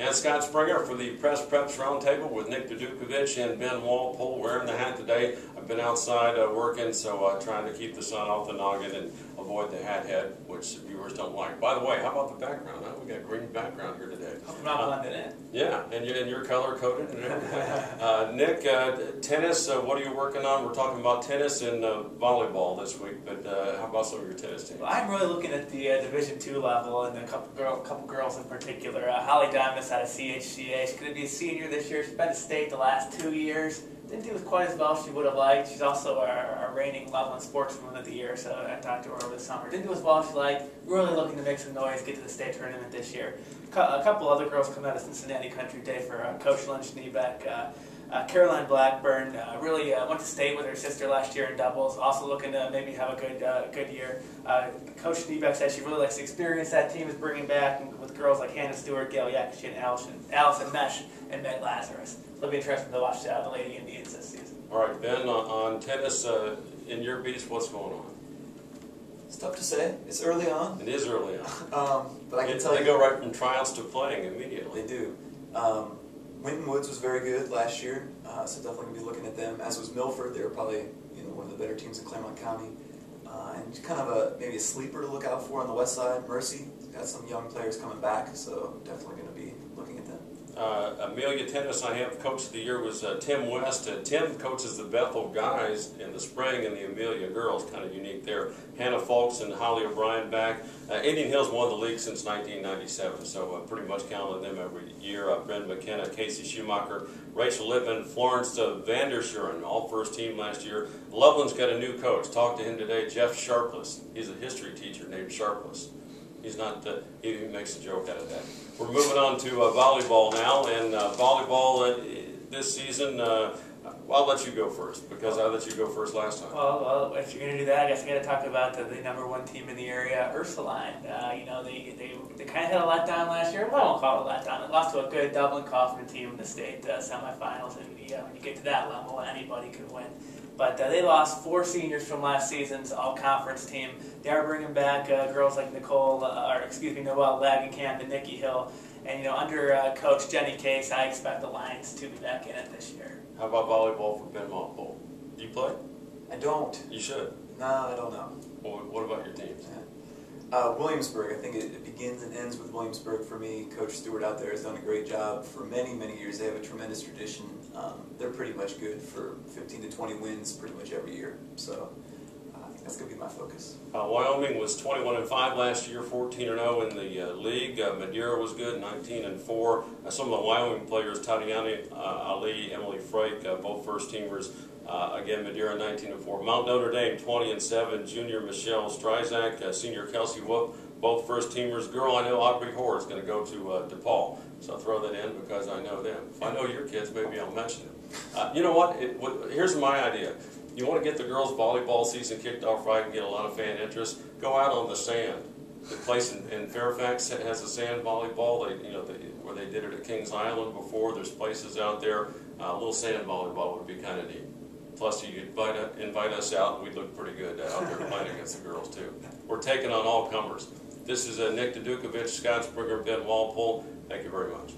And Scott Springer for the Press Preps Roundtable with Nick Dudukovich and Ben Walpole wearing the hat today. I've been outside working, so trying to keep the sun off the noggin and avoid the hat head, which viewers don't like. By the way, how about the background? Huh? We got green background here today. I'm not blended in. Yeah, and you're color coded and everything. Nick, tennis. What are you working on? We're talking about tennis and volleyball this week, but how about some of your tennis teams? Well, I'm really looking at the Division II level and a couple girls in particular. Holly Dimas out of CHCA. She's going to be a senior this year. She's been to state the last 2 years. Didn't do as quite as well as she would have liked. She's also our reigning Loveland Sportswoman of the Year, so I talked to her over the summer. Didn't do as well as she liked. Really looking to make some noise, get to the state tournament this year. A couple other girls come out of Cincinnati Country Day for Coach Lynn Schneebeck. Caroline Blackburn really went to state with her sister last year in doubles. Also looking to maybe have a good year. Coach Schneebeck said she really likes the experience that team is bringing back with girls like Hannah Stewart, Gail Yakushi, and Allison Mesh, and Meg Lazarus. It'll be interesting to watch the Lady Indians this season. All right, Ben, on tennis, in your beats, what's going on? It's tough to say. It's early on. It is early on. But I can tell you... They go right from tryouts to playing immediately. They do. Winton Woods was very good last year, so definitely going to be looking at them, as was Milford. They were probably one of the better teams in Claremont County. And kind of maybe a sleeper to look out for on the west side. Mercy got some young players coming back, so definitely going to be looking at them. Amelia Tennis, I have Coach of the Year was Tim West. Tim coaches the Bethel guys in the spring and the Amelia girls, kind of unique there. Hannah Folks and Holly O'Brien back. Indian Hill's won the league since 1997, so pretty much count on them every year. Brenda McKenna, Casey Schumacher, Rachel Lippman, Florence Vanderschuren, all first team last year. Loveland's got a new coach. Talked to him today, Jeff Sharpless. He's a history teacher named Sharpless. He's not, he makes a joke out of that. We're moving on to volleyball now, and volleyball this season, I'll let you go first, because I let you go first last time. Well, if you're going to do that, I guess I got to talk about the #1 team in the area, Ursuline. They kind of had a letdown last year. Well, I won't call it a letdown. They lost to a good Dublin-Kaufman team in the state semifinals, and when you get to that level, anybody could win. But they lost 4 seniors from last season's all-conference team. They are bringing back girls like Noelle Lagenkamp and Nikki Hill. And under Coach Jenny Case, I expect the Lions to be back in it this year. How about volleyball for Ben Walpole? Do you play? I don't. You should. No, I don't know. Well, what about your teams? Williamsburg. I think it begins and ends with Williamsburg for me. Coach Stewart out there has done a great job for many, many years. They have a tremendous tradition. They're pretty much good for 15 to 20 wins pretty much every year. So I think that's going to be my focus. Wyoming was 21-5 last year, 14-0 in the league. Madeira was good, 19-4. Some of the Wyoming players, Tatiana Ali, Emily Frake, both first-teamers. Again, Madeira 19-4. Mount Notre Dame 20-7. Junior Michelle Stryzak, senior Kelsey Wolf, both first-teamers. Girl, I know Aubrey Hoare is going to go to DePaul. So I'll throw that in because I know them. If I know your kids, maybe I'll mention them. You know what? Here's my idea. You want to get the girls' volleyball season kicked off right and get a lot of fan interest? Go out on the sand. The place in Fairfax has a sand volleyball. Where they did it at Kings Island before. There's places out there. A little sand volleyball would be kind of neat. Plus, you invite us out, and we'd look pretty good out there playing against the girls too. We're taking on all comers. This is Nick Dudukovich, Scott Springer, Ben Walpole. Thank you very much.